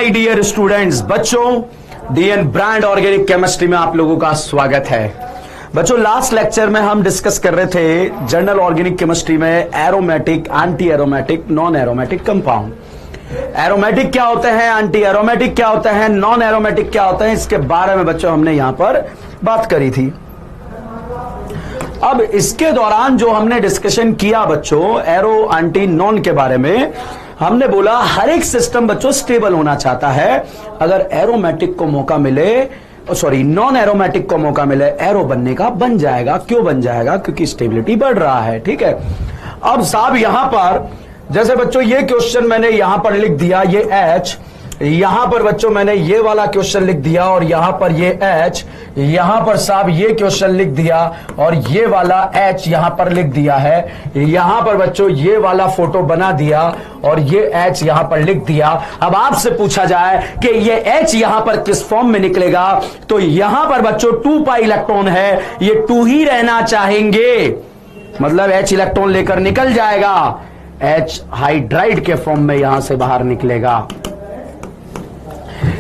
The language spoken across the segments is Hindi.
माय डियर स्टूडेंट्स, बच्चों डीएन ब्रांड ऑर्गेनिक केमिस्ट्री में आप लोगों का स्वागत है। बच्चों लास्ट लेक्चर में हम डिस्कस कर रहे थे जनरल ऑर्गेनिक केमिस्ट्री में aromatic, anti aromatic, non aromatic compound. Aromatic क्या होते हैं, एंटी एरोमेटिक क्या होते हैं, नॉन एरोमेटिक क्या होते हैं, इसके बारे में बच्चों हमने यहां पर बात करी थी। अब इसके दौरान जो हमने डिस्कशन किया बच्चों एरो एंटी नॉन के बारे में, हमने बोला हर एक सिस्टम बच्चों स्टेबल होना चाहता है। अगर एरोमेटिक को मौका मिले, सॉरी नॉन एरोमेटिक को मौका मिले, एरो बनने का बन जाएगा। क्यों बन जाएगा? क्योंकि स्टेबिलिटी बढ़ रहा है। ठीक है। अब साहब यहां पर जैसे बच्चों ये क्वेश्चन मैंने यहां पर लिख दिया, ये H, यहां पर बच्चों मैंने ये वाला क्वेश्चन लिख दिया और यहां पर ये H, यहां पर साहब ये क्वेश्चन लिख दिया और ये वाला H यहां पर लिख दिया है। यहां पर बच्चों ये वाला फोटो बना दिया और ये H यहां पर लिख दिया। अब आपसे पूछा जाए कि ये H यहां पर किस फॉर्म में निकलेगा, तो यहां पर बच्चों 2 पाई इलेक्ट्रॉन है, ये 2 ही रहना चाहेंगे, मतलब H इलेक्ट्रॉन लेकर निकल जाएगा। H हाइड्राइड के फॉर्म में यहां से बाहर निकलेगा।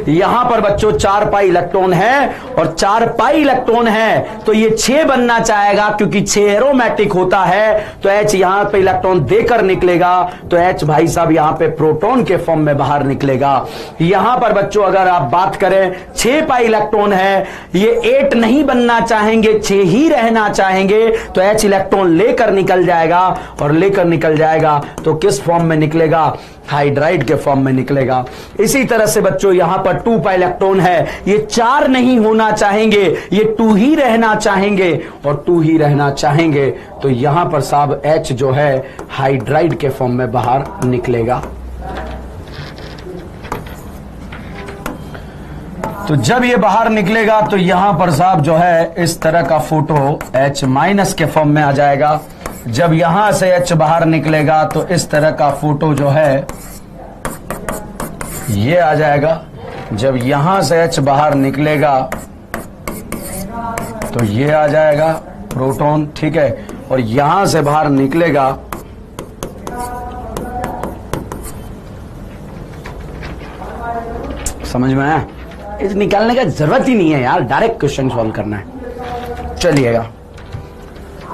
यहां पर बच्चों 4 पाई इलेक्ट्रॉन है और 4 पाई इलेक्ट्रॉन है तो ये 6 बनना चाहेगा, क्योंकि 6 एरोमेटिक होता है तो H यहां पे इलेक्ट्रॉन देकर निकलेगा, तो H भाई साहब यहां पे प्रोटॉन के फॉर्म में बाहर निकलेगा। यहां पर बच्चों अगर आप बात करें 6 पाई इलेक्ट्रॉन है, ये 8 नहीं बनना चाहेंगे, 6 ही रहना चाहेंगे, तो H इलेक्ट्रॉन लेकर निकल जाएगा और लेकर निकल जाएगा तो किस फॉर्म में निकलेगा? हाइड्राइड के फॉर्म में निकलेगा। इसी तरह से बच्चों यहां पर 2 पाई इलेक्ट्रॉन है, ये 4 नहीं होना चाहेंगे, ये 2 ही रहना चाहेंगे और 2 ही रहना चाहेंगे, तो यहां पर साहब H जो है हाइड्राइड के फॉर्म में बाहर निकलेगा। तो जब ये बाहर निकलेगा तो यहां पर साहब जो है इस तरह का फोटो H माइनस के फॉर्म में आ जाएगा। जब यहां से H बाहर निकलेगा तो इस तरह का फोटो जो है ये आ जाएगा। जब यहां से H बाहर निकलेगा तो ये आ जाएगा प्रोटॉन। ठीक है। और यहां से बाहर निकलेगा समझ में आया? इस निकालने का जरूरत ही नहीं है यार, डायरेक्ट क्वेश्चन सॉल्व करना है। चलिएगा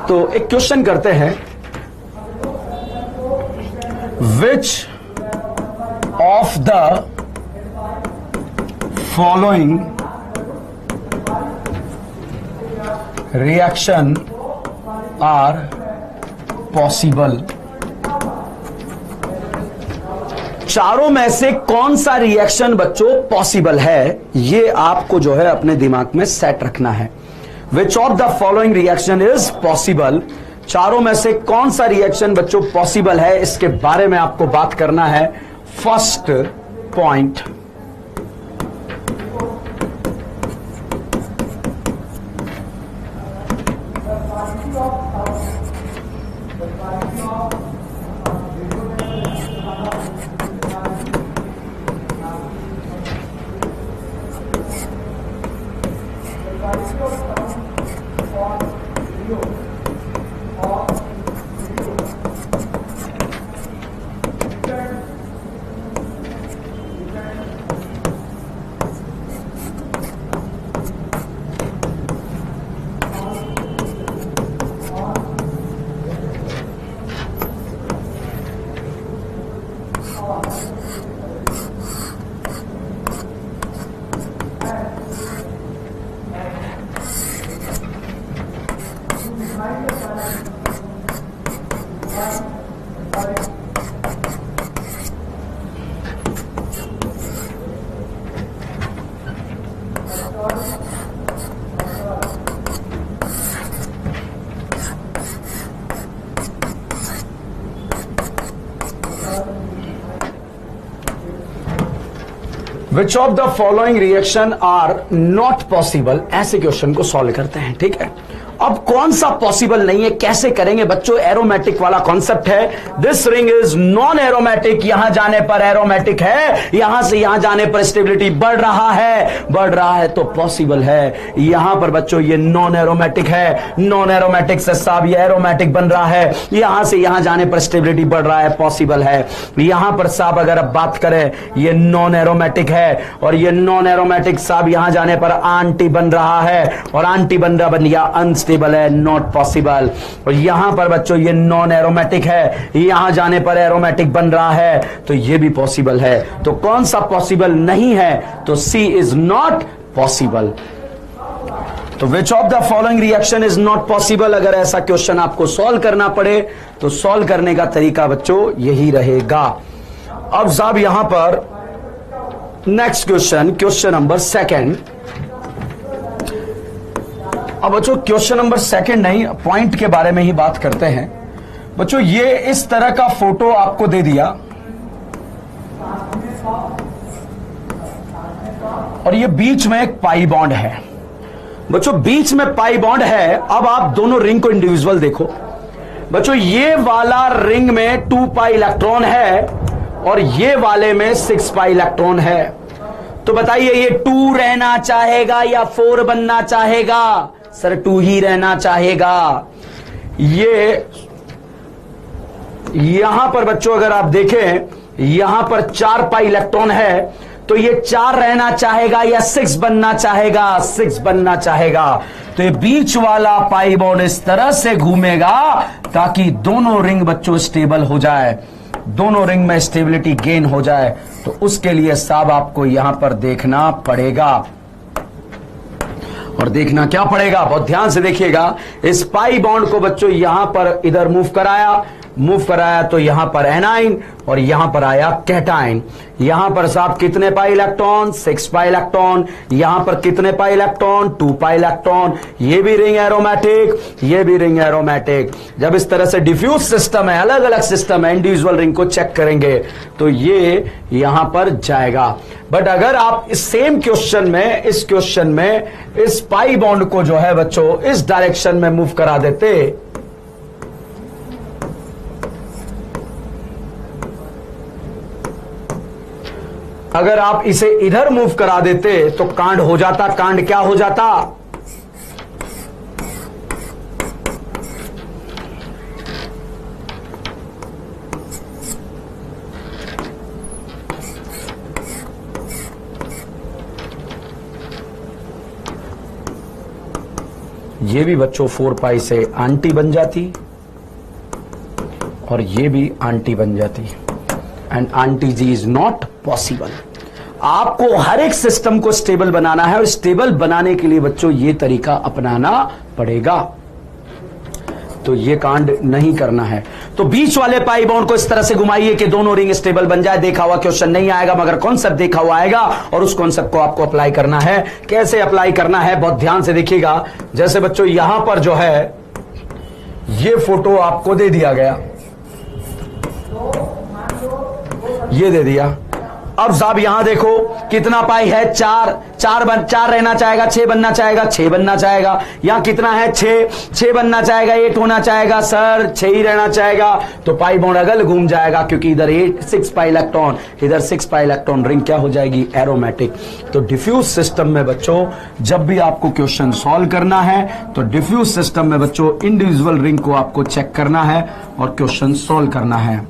तो एक क्वेश्चन करते हैं, which of the following reaction are possible. चारों में से कौन सा रिएक्शन बच्चों पॉसिबल है, ये आपको जो है अपने दिमाग में सेट रखना है। Which of the following reaction is possible? चारों में से कौन सा रिएक्शन बच्चों पॉसिबल है, इसके बारे में आपको बात करना है। First point, which of the following reaction are not possible, ऐसे क्वेश्चन को सॉल्व करते हैं। ठीक है। अब कौन सा पॉसिबल नहीं है, कैसे करेंगे बच्चों? एरोमेटिक वाला कॉन्सेप्ट है। This ring is non aromatic, यहां जाने पर एरोमेटिक है, यहां से यहां जाने पर स्टेबिलिटी बढ़ रहा है तो पॉसिबल है। यहां पर बच्चों ये नॉन एरोमेटिक है, नॉन एरोमेटिक से साहब ये एरोमेटिक बन रहा है, यहां से यहां जाने पर स्टेबिलिटी बढ़ रहा है, पॉसिबल है। यहां पर साहब अगर अब बात करें ये नॉन एरोमेटिक है और ये नॉन एरोमेटिक साहब यहां जाने पर आंटी बन रहा है और आंटी बन गया अनस्टेबल है, नॉट पॉसिबल। और यहां पर बच्चों ये नॉन एरोमेटिक है, यहां जाने पर एरोमेटिक बन रहा है तो ये भी पॉसिबल है। तो कौन सा पॉसिबल नहीं है? तो सी इज नॉट पॉसिबल। तो which of the following reaction is not possible? अगर ऐसा क्वेश्चन आपको सॉल्व करना पड़े तो सॉल्व करने का तरीका बच्चों यही रहेगा। अब साहब यहां पर नेक्स्ट क्वेश्चन नंबर सेकंड। अब बच्चों क्वेश्चन नंबर सेकंड नहीं, पॉइंट के बारे में ही बात करते हैं। बच्चों ये इस तरह का फोटो आपको दे दिया और ये बीच में एक पाई बॉन्ड है। बच्चों बीच में पाई बॉन्ड है। अब आप दोनों रिंग को इंडिविजुअल देखो। बच्चों ये वाला रिंग में 2 पाई इलेक्ट्रॉन है और ये वाले में 6 पाई इलेक्ट्रॉन है। तो बताइए ये 2 रहना चाहेगा या 4 बनना चाहेगा? सर 2 ही रहना चाहेगा। ये यहां पर बच्चों अगर आप देखें यहां पर 4 पाई इलेक्ट्रॉन है तो ये 4 रहना चाहेगा या 6 बनना चाहेगा? 6 बनना चाहेगा। तो ये बीच वाला पाई बॉन्ड इस तरह से घूमेगा ताकि दोनों रिंग बच्चों स्टेबल हो जाए, दोनों रिंग में स्टेबिलिटी गेन हो जाए। तो उसके लिए साहब आपको यहां पर देखना पड़ेगा। और देखना क्या पड़ेगा? बहुत ध्यान से देखिएगा। इस पाई बॉन्ड को बच्चों यहां पर इधर मूव कराया तो यहां पर एनाइन और यहां पर आया कैटाइन। यहां पर साहब कितने पाई इलेक्ट्रॉन? 6 pi electron. यहां पर कितने पाई इलेक्ट्रॉन? 2 pi electron. ये भी रिंग एरोमेटिक, ये भी रिंग एरोमेटिक। जब इस तरह से डिफ्यूज सिस्टम है, अलग अलग सिस्टम है, इंडिविजुअल रिंग को चेक करेंगे तो ये यहां पर जाएगा। बट अगर आप इस सेम क्वेश्चन में, इस क्वेश्चन में इस पाई बॉन्ड को जो है बच्चों इस डायरेक्शन में मूव करा देते, अगर आप इसे इधर मूव करा देते तो कांड हो जाता। कांड क्या हो जाता? ये भी बच्चों 4 पाई से आंटी बन जाती और ये भी आंटी बन जाती। And aunty ji is not possible. आपको हर एक सिस्टम को स्टेबल बनाना है और स्टेबल बनाने के लिए बच्चों ये तरीका अपनाना पड़ेगा। तो ये कांड नहीं करना है। तो बीच वाले पाई बॉन्ड को इस तरह से घुमाइए कि दोनों रिंग स्टेबल बन जाए। देखा हुआ क्वेश्चन नहीं आएगा मगर कॉन्सेप्ट देखा हुआ आएगा और उस कॉन्सेप्ट को आपको अप्लाई करना है। कैसे अप्लाई करना है बहुत ध्यान से देखिएगा। जैसे बच्चों यहां पर जो है ये फोटो आपको दे दिया गया, ये दे दिया। अब साहब यहां देखो कितना पाई है? 4 रहना चाहेगा, 6 बनना चाहेगा, 6 बनना चाहेगा। यहां कितना है? 6 बनना चाहेगा, 8 होना चाहेगा। सर 6 ही रहना चाहेगा। तो पाई बॉन्ड अगल घूम जाएगा क्योंकि इधर 6 पाई इलेक्ट्रॉन, इधर 6 पाई इलेक्ट्रॉन। रिंग क्या हो जाएगी? एरोमेटिक। तो डिफ्यूज सिस्टम में बच्चों जब भी आपको क्वेश्चन सॉल्व करना है तो डिफ्यूज सिस्टम में बच्चों इंडिविजुअल रिंग को आपको चेक करना है और क्वेश्चन सॉल्व करना है।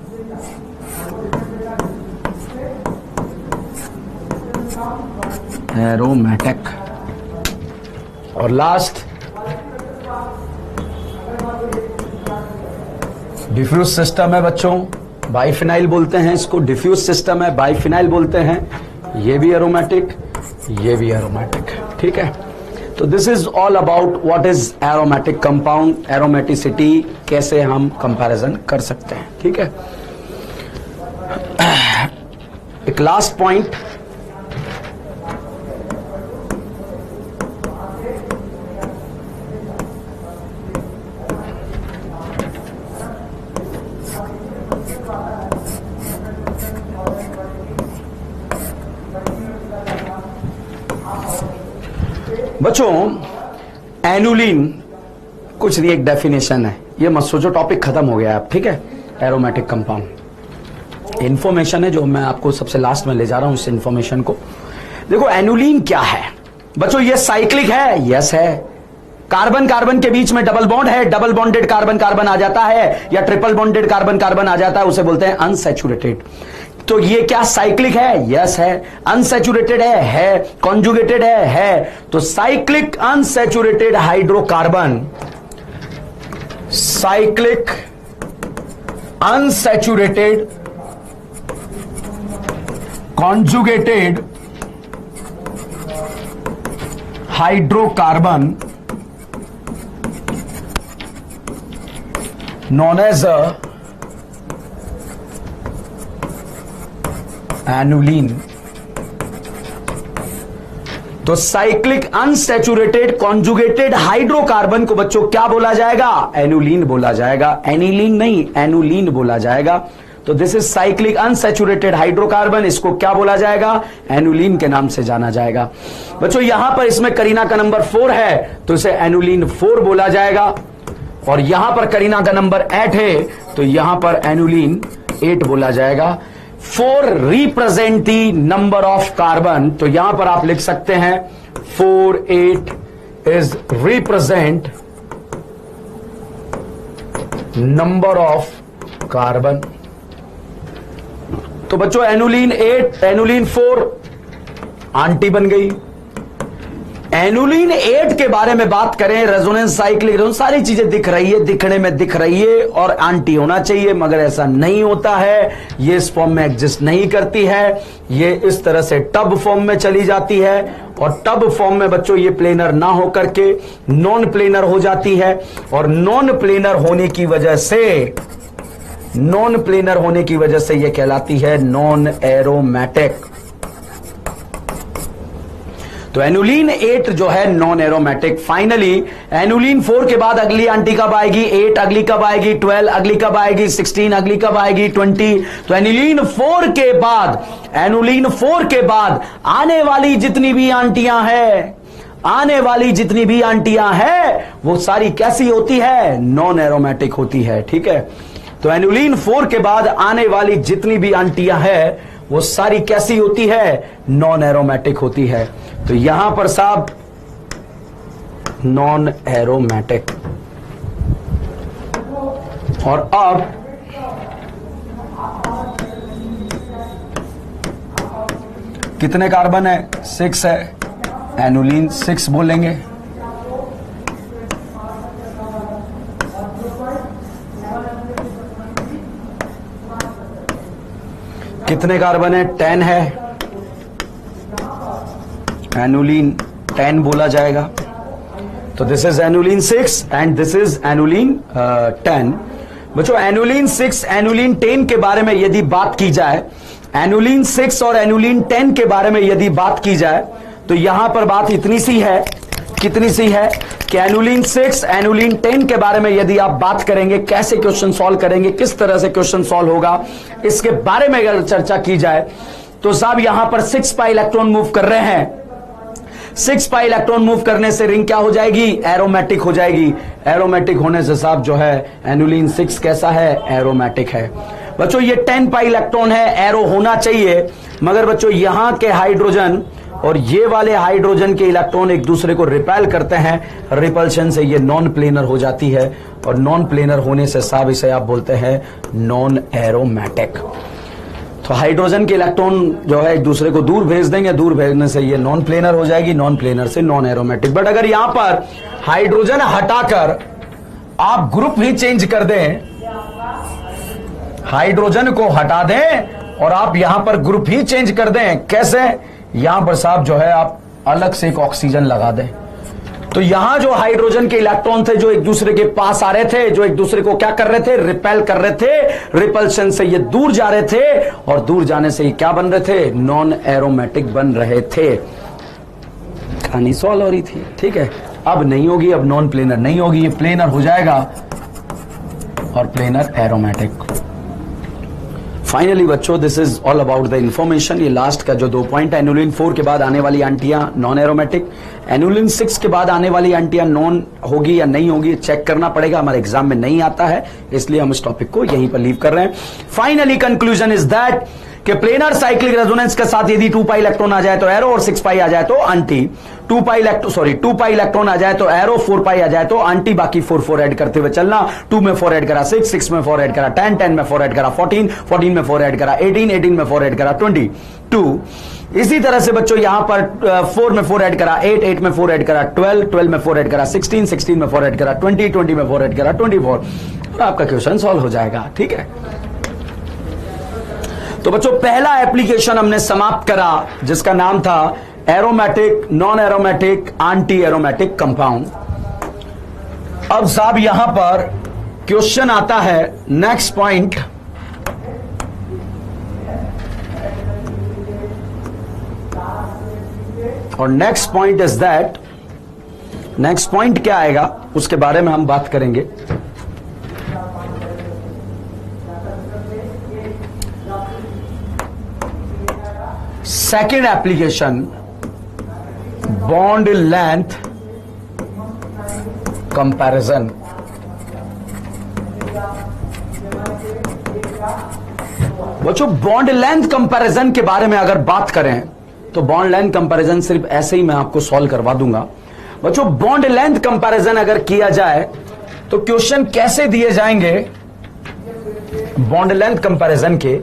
एरोमेटिक। और लास्ट डिफ्यूज सिस्टम है बच्चों, बाइफिनाइल बोलते हैं इसको। डिफ्यूज सिस्टम है, बाइफिनाइल बोलते हैं। ये भी एरोमेटिक, ये भी एरोमेटिक। ठीक है। तो this is all about what is aromatic compound, aromaticity कैसे हम कंपैरिजन कर सकते हैं। ठीक है। एक लास्ट पॉइंट, बच्चों एनुलिन कुछ नहीं, एक डेफिनेशन है, ये मत सोचो टॉपिक खत्म हो गया अब, ठीक है। एरोमेटिक कंपाउंड इंफॉर्मेशन है जो मैं आपको सबसे लास्ट में ले जा रहा हूं, इस इंफॉर्मेशन को देखो। एनुलीन क्या है बच्चों? ये साइक्लिक है, यस है। कार्बन कार्बन के बीच में डबल बॉन्ड है, डबल बॉन्डेड कार्बन कार्बन आ जाता है, या ट्रिपल बॉन्डेड कार्बन कार्बन आ जाता है, उसे बोलते हैं अनसैचुरेटेड। तो ये क्या साइक्लिक है? यस है। अनसैचुरेटेड है। कॉन्जुगेटेड है। तो cyclic unsaturated hydrocarbon, cyclic unsaturated conjugated hydrocarbon known as a aniline। तो साइक्लिक अनसैचुरेटेड कॉन्जुगेटेड हाइड्रोकार्बन को बच्चों क्या बोला जाएगा? एनुलीन बोला जाएगा। एनिलीन नहीं, एनुलीन बोला जाएगा। तो this is cyclic unsaturated hydrocarbon, इसको क्या बोला जाएगा? एनुलीन के नाम से जाना जाएगा। बच्चों यहां पर इसमें करीना का नंबर 4 है तो इसे एनुलीन 4 बोला जाएगा, और यहां पर करीना का नंबर 8 है तो यहां पर एनुलीन 8 बोला जाएगा। 4 represent the number of carbon, तो यहां पर आप लिख सकते हैं 4 8 is represent number of carbon. तो बच्चों एनुलीन 8 एनुलीन 4 आंटी बन गई। एनुलीन 8 के बारे में बात करें, रेजोनेंस साइक्लिक सारी चीजें दिख रही है, दिखने में दिख रही है और आंटी होना चाहिए, मगर ऐसा नहीं होता है। ये इस फॉर्म में एग्जिस्ट नहीं करती है, ये इस तरह से टब फॉर्म में चली जाती है, और टब फॉर्म में बच्चों ये प्लेनर ना होकर के नॉन प्लेनर हो जाती है, और नॉन प्लेनर होने की वजह से ये कहलाती है नॉन एरोमेटिक। तो एनुलीन 8 जो है नॉन एरोमेटिक। फाइनली एनुलीन 4 के बाद अगली आंटी कब आएगी? 8 अगली कब आएगी? 12 अगली कब आएगी? 16 अगली कब आएगी? 20। तो एनुलीन 4 के बाद आने वाली जितनी भी आंटियां हैं वो सारी कैसी होती है? नॉन एरोमेटिक होती है, ठीक है। तो एनुलीन 4 के बाद आने वाली जितनी भी आंटियां हैं वो सारी कैसी होती है? नॉन एरोमेटिक होती है। तो यहां पर साहब नॉन एरोमेटिक। और अब कितने कार्बन है? 6 है, एनुलीन 6 बोलेंगे। कितने कार्बन है? 10 है, एनुलीन 10 बोला जाएगा। तो this is annulene 6 and this is annulene 10। बच्चों एनुलीन 6 एनुलीन 10 के बारे में यदि बात की जाए, एनुलीन 6 और एनुलीन 10 के बारे में यदि बात की जाए तो यहां पर बात इतनी सी है, कितनी सी है कि एनुलीन 6 एनुलीन 10 के बारे में यदि आप बात करेंगे, कैसे क्वेश्चन सॉल्व करेंगे, किस तरह से क्वेश्चन सॉल्व होगा, इसके बारे में अगर चर्चा की जाए तो साहब यहां पर 6 पाई इलेक्ट्रॉन मूव कर रहे हैं। 6 पाई इलेक्ट्रॉन मूव करने से रिंग क्या हो जाएगी? एरोमेटिक हो जाएगी। एरोमेटिक होने से साहब जो है एनुलीन 6 कैसा है? एरोमेटिक है। बच्चों ये 10 पाई इलेक्ट्रॉन है, एरो होना चाहिए, मगर बच्चों यहां के हाइड्रोजन और ये वाले हाइड्रोजन के इलेक्ट्रॉन एक दूसरे को रिपेल करते हैं, रिपल्शन से ये नॉन प्लेनर हो जाती है, और नॉन प्लेनर होने से साहब इसे आप बोलते हैं नॉन एरोमेटिक। तो हाइड्रोजन के इलेक्ट्रॉन जो है एक दूसरे को दूर भेज देंगे, दूर भेजने से ये नॉन प्लेनर हो जाएगी, नॉन प्लेनर से नॉन एरोमेटिक। बट अगर यहां पर हाइड्रोजन हटाकर आप ग्रुप ही चेंज कर दें, हाइड्रोजन को हटा दें और आप यहां पर ग्रुप ही चेंज कर दें, कैसे? यहां पर साहब जो है आप अलग से एक ऑक्सीजन लगा दें, तो यहां जो हाइड्रोजन के इलेक्ट्रॉन थे जो एक दूसरे के पास आ रहे थे, जो एक दूसरे को क्या कर रहे थे? रिपेल कर रहे थे, रिपल्शन से ये दूर जा रहे थे, और दूर जाने से ये क्या बन रहे थे? नॉन एरोमेटिक बन रहे थे। कहानी सॉल्व हो रही थी, ठीक है। अब नहीं होगी, अब नॉन प्लेनर नहीं होगी, ये प्लेनर हो जाएगा और प्लेनर एरोमेटिक। फाइनली बच्चों, this is all about the information. ये लास्ट का जो 2 पॉइंट, एनुलिन 4 के बाद आने वाली एंटियां नॉन एरोमेटिक, एनुलिन 6 के बाद आने वाली एंटियां नॉन होगी या नहीं होगी, चेक करना पड़ेगा, हमारे एग्जाम में नहीं आता है, इसलिए हम इस टॉपिक को यहीं पर लीव कर रहे हैं। फाइनली कंक्लूजन इज दैट कि प्लेनर साइक्लिक रेजोनेंस के साथ यदि 2 पाई इलेक्ट्रॉन आ जाए तो एरो और 6 पाई आ जाए तो एंटी, 2 पाई इलेक्ट्रॉन आ जाए तो एरो, 4 पाई आ जाए तो एंटी, बाकी 4 ऐड करते हुए चलना। 2 में 4 ऐड करा 6 में 4 ऐड करा 10 में 4 ऐड करा 14 में 4 ऐड करा 18 में 4 ऐड करा 22। इसी तरह से बच्चों यहां पर 4 में 4 ऐड करा 8 में 4 ऐड करा 12 में 4 ऐड करा 16 में 4 ऐड करा 20 में 4 ऐड करा 24, और आपका क्वेश्चन सॉल्व हो जाएगा। ठीक है, तो बच्चों पहला एप्लीकेशन हमने समाप्त करा जिसका नाम था aromatic, non aromatic, anti aromatic compound. अब साहब यहां पर क्वेश्चन आता है नेक्स्ट पॉइंट, और next point is that, next point क्या आएगा उसके बारे में हम बात करेंगे। Second application, bond length comparison. बच्चों बॉन्ड लेंथ कंपैरिजन के बारे में अगर बात करें तो बॉन्ड लेंथ कंपैरिजन सिर्फ ऐसे ही मैं आपको सॉल्व करवा दूंगा। बच्चों बॉन्ड लेंथ कंपैरिजन अगर किया जाए तो क्वेश्चन कैसे दिए जाएंगे बॉन्ड लेंथ कंपैरिजन के,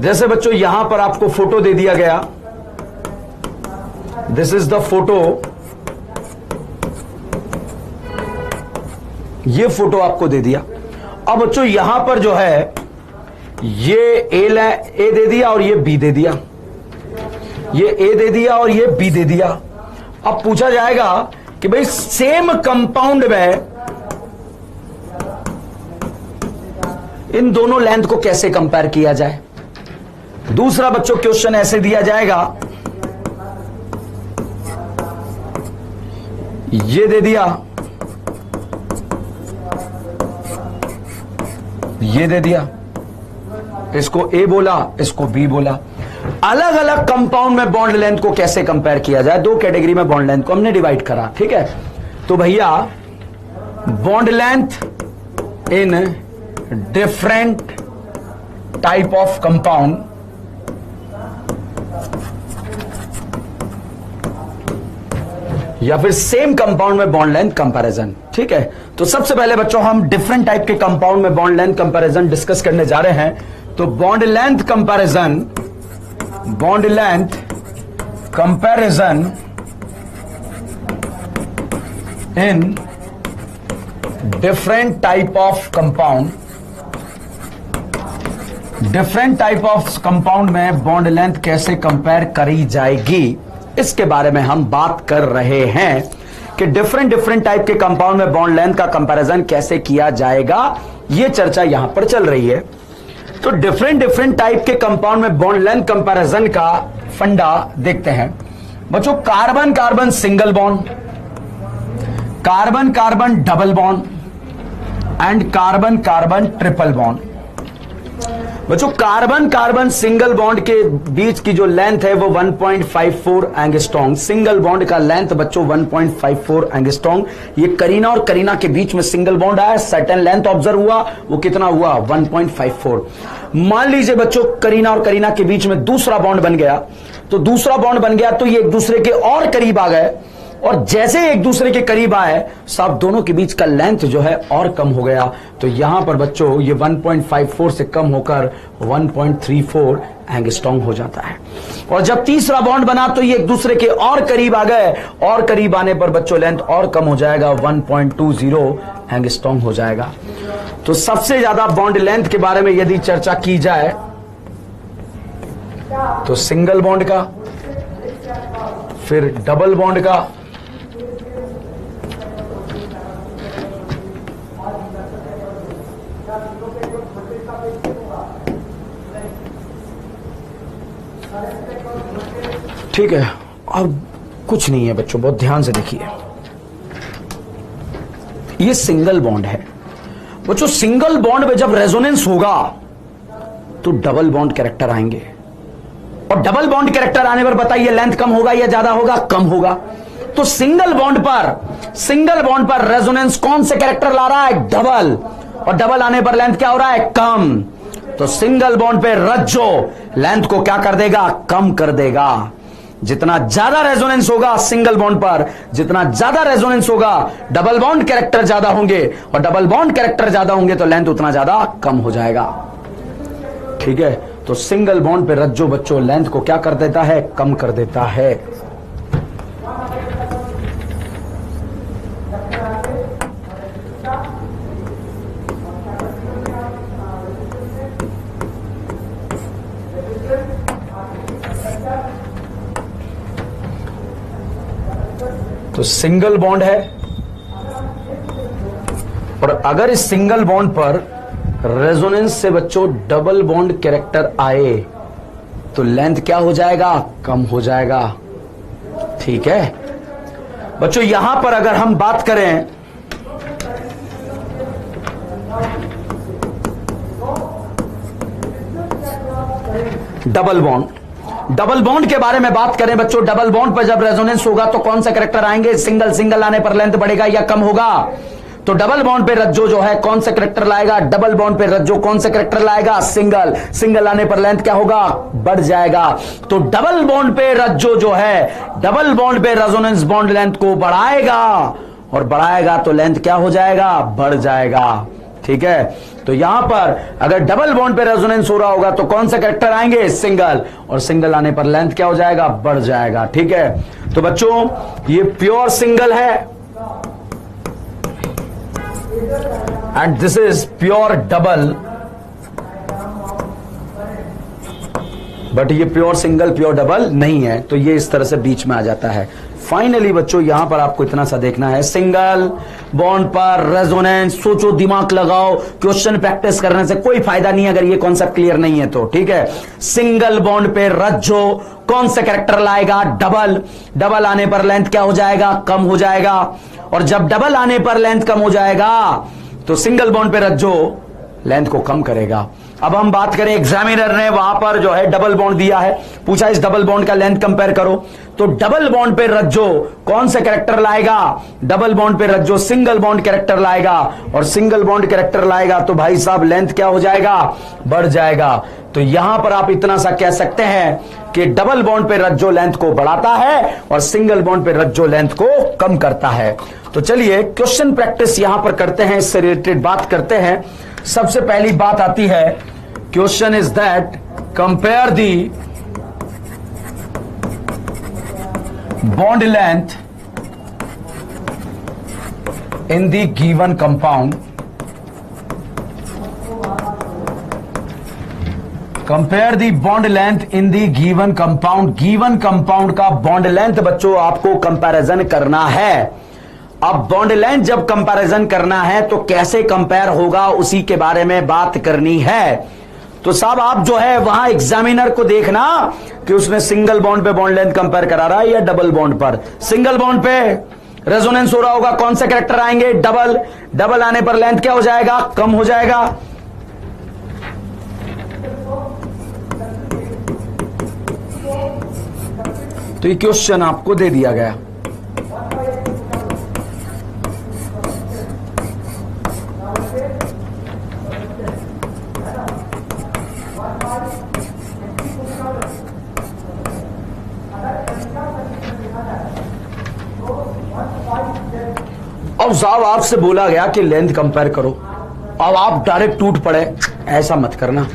जैसे बच्चों यहां पर आपको फोटो दे दिया गया, दिस इज द फोटो, ये फोटो आपको दे दिया। अब बच्चों यहां पर जो है ये ए दे दिया और ये बी दे दिया, ये ए दे दिया और ये बी दे दिया। अब पूछा जाएगा कि भाई सेम कंपाउंड में इन दोनों लेंथ को कैसे कंपेयर किया जाए। दूसरा बच्चों क्वेश्चन ऐसे दिया जाएगा, ये दे दिया, ये दे दिया, इसको ए बोला, इसको बी बोला। अलग अलग कंपाउंड में बॉन्ड लेंथ को कैसे कंपेयर किया जाए, 2 कैटेगरी में बॉन्ड लेंथ को हमने डिवाइड करा। ठीक है, तो भैया bond length in different type of compound, या फिर सेम कंपाउंड में बॉन्ड लेंथ कंपैरिजन। ठीक है, तो सबसे पहले बच्चों हम डिफरेंट टाइप के कंपाउंड में बॉन्ड लेंथ कंपैरिजन डिस्कस करने जा रहे हैं। तो bond length comparison, bond length comparison in different type of compound, different type of compound में बॉन्ड लेंथ कैसे कंपेयर करी जाएगी, इसके बारे में हम बात कर रहे हैं कि डिफरेंट टाइप के कंपाउंड में बॉन्ड लेंथ का कंपैरिजन कैसे किया जाएगा, यह चर्चा यहां पर चल रही है। तो डिफरेंट टाइप के कंपाउंड में बॉन्ड लेंथ कंपैरिजन का फंडा देखते हैं। बच्चों carbon carbon single bond, carbon carbon double bond and carbon carbon triple bond. बच्चों कार्बन कार्बन सिंगल बॉन्ड के बीच की जो लेंथ है वो 1.54 एंगस्ट्रॉन्ग, सिंगल बॉन्ड का लेंथ बच्चों 1.54 एंगस्ट्रॉन्ग। ये करीना और करीना के बीच में सिंगल बॉन्ड आया, सर्टेन लेंथ ऑब्जर्व हुआ, वो कितना हुआ 1.54। मान लीजिए बच्चों करीना और करीना के बीच में दूसरा बॉन्ड बन गया, तो दूसरा बॉन्ड बन गया तो ये एक दूसरे के और करीब आ गए, और जैसे एक दूसरे के करीब आए साहब दोनों के बीच का लेंथ जो है और कम हो गया। तो यहां पर बच्चों ये 1.54 से कम होकर 1.34 एंगस्ट्रॉन्ग हो जाता है। और जब तीसरा बॉन्ड बना तो ये एक दूसरे के और करीब आ गए, और करीब आने पर बच्चों लेंथ और कम हो जाएगा, 1.20 एंगस्ट्रॉन्ग हो जाएगा। तो सबसे ज्यादा बॉन्ड लेंथ के बारे में यदि चर्चा की जाए तो सिंगल बॉन्ड का, फिर डबल बॉन्ड का, ठीक है। अब कुछ नहीं है बच्चों, बहुत ध्यान से देखिए, ये सिंगल बॉन्ड है बच्चों। सिंगल बॉन्ड में जब रेजोनेंस होगा तो डबल बॉन्ड कैरेक्टर आएंगे। और डबल बॉन्ड कैरेक्टर आने पर बताइए लेंथ कम होगा या ज्यादा होगा? कम होगा। तो सिंगल बॉन्ड पर रेजोनेंस कौन से कैरेक्टर ला रहा है? डबल। और डबल आने पर लेंथ क्या हो रहा है? कम। तो सिंगल बॉन्ड पे रज्जो लेंथ को क्या कर देगा? कम कर देगा। जितना ज्यादा रेजोनेंस होगा सिंगल बॉन्ड पर, जितना ज्यादा रेजोनेंस होगा डबल बॉन्ड कैरेक्टर ज्यादा होंगे, और डबल बॉन्ड कैरेक्टर ज्यादा होंगे तो लेंथ उतना ज्यादा कम हो जाएगा। ठीक है, तो सिंगल बॉन्ड पे रज्जो बच्चों लेंथ को क्या कर देता है? कम कर देता है। तो सिंगल बॉन्ड है, और अगर इस सिंगल बॉन्ड पर रेजोनेंस से बच्चों डबल बॉन्ड कैरेक्टर आए तो लेंथ क्या हो जाएगा? कम हो जाएगा। ठीक है बच्चों, यहां पर अगर हम बात करें डबल बॉन्ड के बारे में बात करें बच्चों, डबल बॉन्ड पर जब रेजोनेंस होगा तो कौन सा कैरेक्टर आएंगे? सिंगल आने पर लेंथ बढ़ेगा या कम होगा? तो डबल बॉन्ड पे रज्जो जो है कौन सा कैरेक्टर लाएगा? डबल बॉन्ड पे रज्जो कौन सा कैरेक्टर लाएगा? सिंगल आने पर लेंथ क्या होगा? बढ़ जाएगा। तो डबल बॉन्ड पे रज्जो जो है डबल बॉन्ड पे रेजोनेंस बॉन्ड लेंथ को बढ़ाएगा, और बढ़ाएगा तो लेंथ क्या हो जाएगा? बढ़ जाएगा। ठीक है, तो यहां पर अगर डबल बॉन्ड पे रेजोनेंस हो रहा होगा तो कौन सा कैरेक्टर आएंगे? सिंगल, और सिंगल आने पर लेंथ क्या हो जाएगा? बढ़ जाएगा। ठीक है, तो बच्चों ये प्योर सिंगल है and this is pure double, but ये प्योर सिंगल प्योर डबल नहीं है, तो ये इस तरह से बीच में आ जाता है। फाइनली बच्चों यहां पर आपको इतना सा देखना है, सिंगल बॉन्ड पर रेजोनेंस, सोचो, दिमाग लगाओ, क्वेश्चन प्रैक्टिस करने से कोई फायदा नहीं है अगर ये कॉन्सेप्ट क्लियर नहीं है तो। ठीक है, सिंगल बॉन्ड पे रज्जो कौन सा कैरेक्टर लाएगा? डबल आने पर लेंथ क्या हो जाएगा? कम हो जाएगा। और जब डबल आने पर लेंथ कम हो जाएगा तो सिंगल बॉन्ड पे रज्जो लेंथ को कम करेगा। अब हम बात करें, एग्जामिनर ने वहां पर जो है डबल बॉन्ड दिया है, पूछा इस डबल बॉन्ड का लेंथ कंपेयर करो, तो डबल बॉन्ड पे रज्जो कौन सा कैरेक्टर लाएगा? डबल बॉन्ड पे रज्जो सिंगल बॉन्ड कैरेक्टर लाएगा, और सिंगल बॉन्ड कैरेक्टर लाएगा तो भाई साहब लेंथ क्या हो जाएगा? बढ़ जाएगा। तो यहां पर आप इतना सा कह सकते हैं कि डबल बॉन्ड पे रज्जो लेंथ को बढ़ाता है और सिंगल बॉन्ड पे रज्जो लेंथ को कम करता है। तो चलिए क्वेश्चन प्रैक्टिस यहां पर करते हैं, इससे रिलेटेड बात करते हैं। सबसे पहली बात आती है, question is that compare the bond length in the given compound, compare the bond length in the given compound. Given compound का बॉन्ड लेंथ बच्चों आपको कंपैरिजन करना है। अब बॉन्ड लेंथ जब कंपैरिजन करना है तो कैसे कंपेयर होगा उसी के बारे में बात करनी है। तो साहब आप जो है वहां एग्जामिनर को देखना कि उसने सिंगल बॉन्ड पे बॉन्ड लेंथ कंपेयर करा रहा है या डबल बॉन्ड पर। सिंगल बॉन्ड पे रेजोनेंस हो रहा होगा, कौन से कैरेक्टर आएंगे? डबल आने पर लेंथ क्या हो जाएगा? कम हो जाएगा। तो ये क्वेश्चन आपको दे दिया गया। अब साहब आपसे बोला गया कि लेंथ कंपेयर करो, अब आप डायरेक्ट टूट पड़े, ऐसा मत करना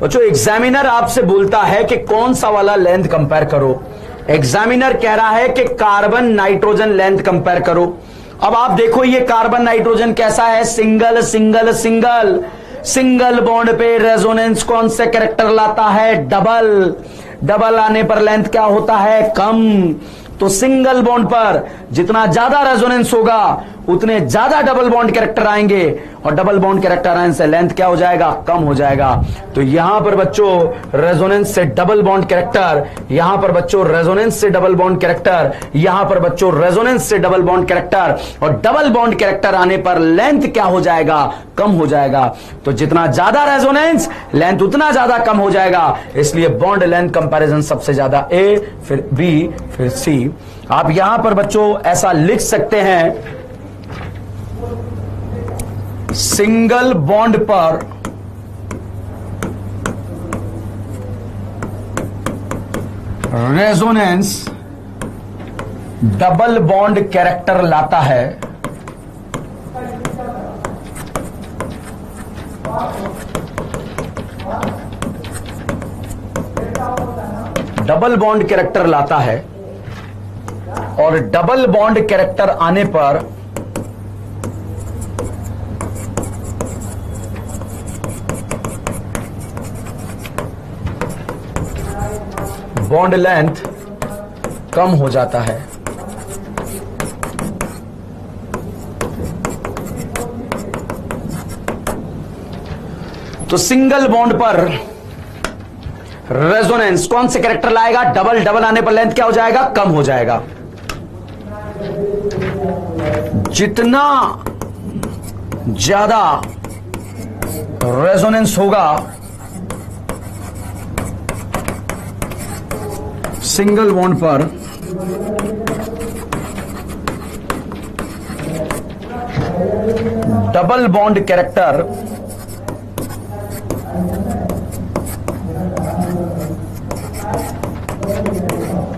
बच्चों। एग्जामिनर आपसे बोलता है कि कौन सा वाला लेंथ कंपेयर करो। एग्जामिनर कह रहा है कि कार्बन नाइट्रोजन लेंथ कंपेयर करो। अब आप देखो ये कार्बन नाइट्रोजन कैसा है? Single single single. Single bond पे रेजोनेंस कौन से कैरेक्टर लाता है? डबल आने पर लेंथ क्या होता है? कम। तो सिंगल बॉन्ड पर जितना ज्यादा रेजोनेंस होगा उतने ज्यादा डबल बॉन्ड कैरेक्टर आएंगे, और डबल बॉन्ड कैरेक्टर आने से लेंथ क्या हो जाएगा, कम हो जाएगा। तो यहां पर बच्चों रेजोनेंस से डबल बॉन्ड कैरेक्टर, यहां पर बच्चों रेजोनेंस से डबल बॉन्ड कैरेक्टर, यहां पर बच्चों रेजोनेंस से डबल बॉन्ड कैरेक्टर, और डबल बॉन्ड कैरेक्टर आने पर लेंथ क्या हो जाएगा, कम हो जाएगा। तो जितना ज्यादा रेजोनेंस लेंथ उतना ज्यादा कम हो जाएगा, इसलिए बॉन्ड लेंथ कंपैरिजन सबसे ज्यादा ए, फिर बी, फिर सी। आप यहां पर बच्चों ऐसा लिख सकते हैं, सिंगल बॉन्ड पर रेजोनेंस डबल बॉन्ड कैरेक्टर लाता है, डबल बॉन्ड कैरेक्टर लाता है, और डबल बॉन्ड कैरेक्टर आने पर बॉन्ड लेंथ कम हो जाता है। तो सिंगल बॉन्ड पर रेजोनेंस कौन से कैरेक्टर लाएगा, डबल, डबल आने पर लेंथ क्या हो जाएगा, कम हो जाएगा। जितना ज्यादा रेजोनेंस होगा सिंगल बॉन्ड पर, डबल बॉन्ड कैरेक्टर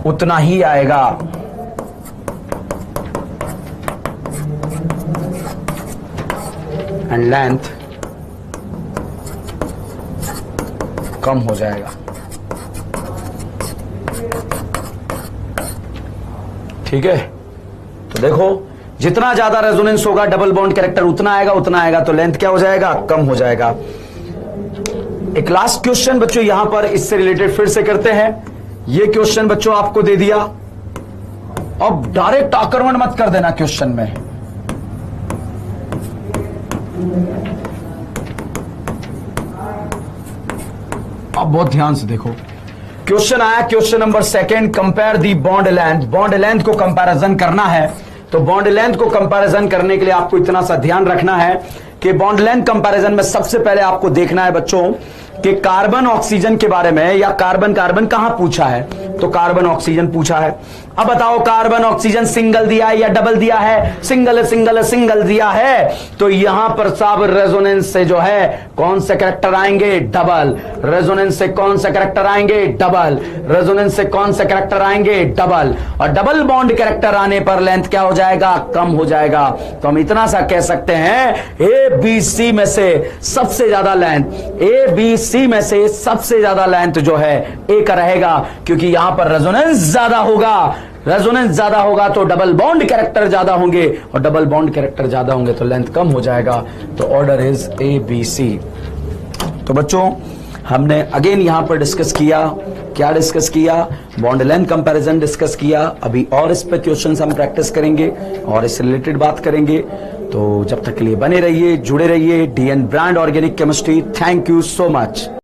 उतना ही आएगा। एंड लेंथ कम हो जाएगा। ठीक है, तो देखो जितना ज्यादा रेजोनेंस होगा डबल बॉन्ड कैरेक्टर उतना आएगा, तो लेंथ क्या हो जाएगा, कम हो जाएगा। एक लास्ट क्वेश्चन बच्चों यहां पर इससे रिलेटेड फिर से करते हैं। ये क्वेश्चन बच्चों आपको दे दिया, अब डायरेक्ट आक्रमण मत कर देना क्वेश्चन में। अब बहुत ध्यान से देखो, क्वेश्चन आया, क्वेश्चन नंबर सेकंड, कंपेयर दी बॉन्ड लेंथ। बॉन्ड लेंथ को कंपैरिजन करना है, तो बॉन्ड लेंथ को कंपैरिजन करने के लिए आपको इतना सा ध्यान रखना है कि बॉन्ड लेंथ कंपैरिजन में सबसे पहले आपको देखना है बच्चों कि कार्बन ऑक्सीजन के बारे में, या कार्बन कार्बन कहां पूछा है, तो कार्बन ऑक्सीजन पूछा है। अब बताओ कार्बन ऑक्सीजन सिंगल दिया है या डबल दिया है, सिंगल सिंगल सिंगल दिया है, तो यहां पर साब रेजोनेंस से जो है कौन से कैरेक्टर आएंगे, डबल। रेजोनेंस से कौन से कैरेक्टर आएंगे, डबल। रेजोनेंस से कौन से कैरेक्टर आएंगे, डबल। और डबल बॉन्ड कैरेक्टर आने पर लेंथ क्या हो जाएगा, कम हो जाएगा। तो हम इतना सा कह सकते हैं ए बी सी में से सबसे ज्यादा लेंथ, ए बी सी में से सबसे ज्यादा लेंथ जो है ए का रहेगा, क्योंकि यहां पर रेजोनेंस ज्यादा होगा। रेजोनेंस ज्यादा होगा तो डबल बॉन्ड कैरेक्टर ज्यादा होंगे, और डबल बॉन्ड कैरेक्टर ज्यादा होंगे तो लेंथ कम हो जाएगा। तो order is A B C. तो बच्चों हमने अगेन यहां पर डिस्कस किया, क्या डिस्कस किया, बॉन्ड लेंथ कंपैरिजन डिस्कस किया। अभी और इस पे क्वेश्चंस हम प्रैक्टिस करेंगे और इससे रिलेटेड बात करेंगे। तो जब तक के लिए बने रहिए, जुड़े रहिए। DN brand organic chemistry. Thank you so much.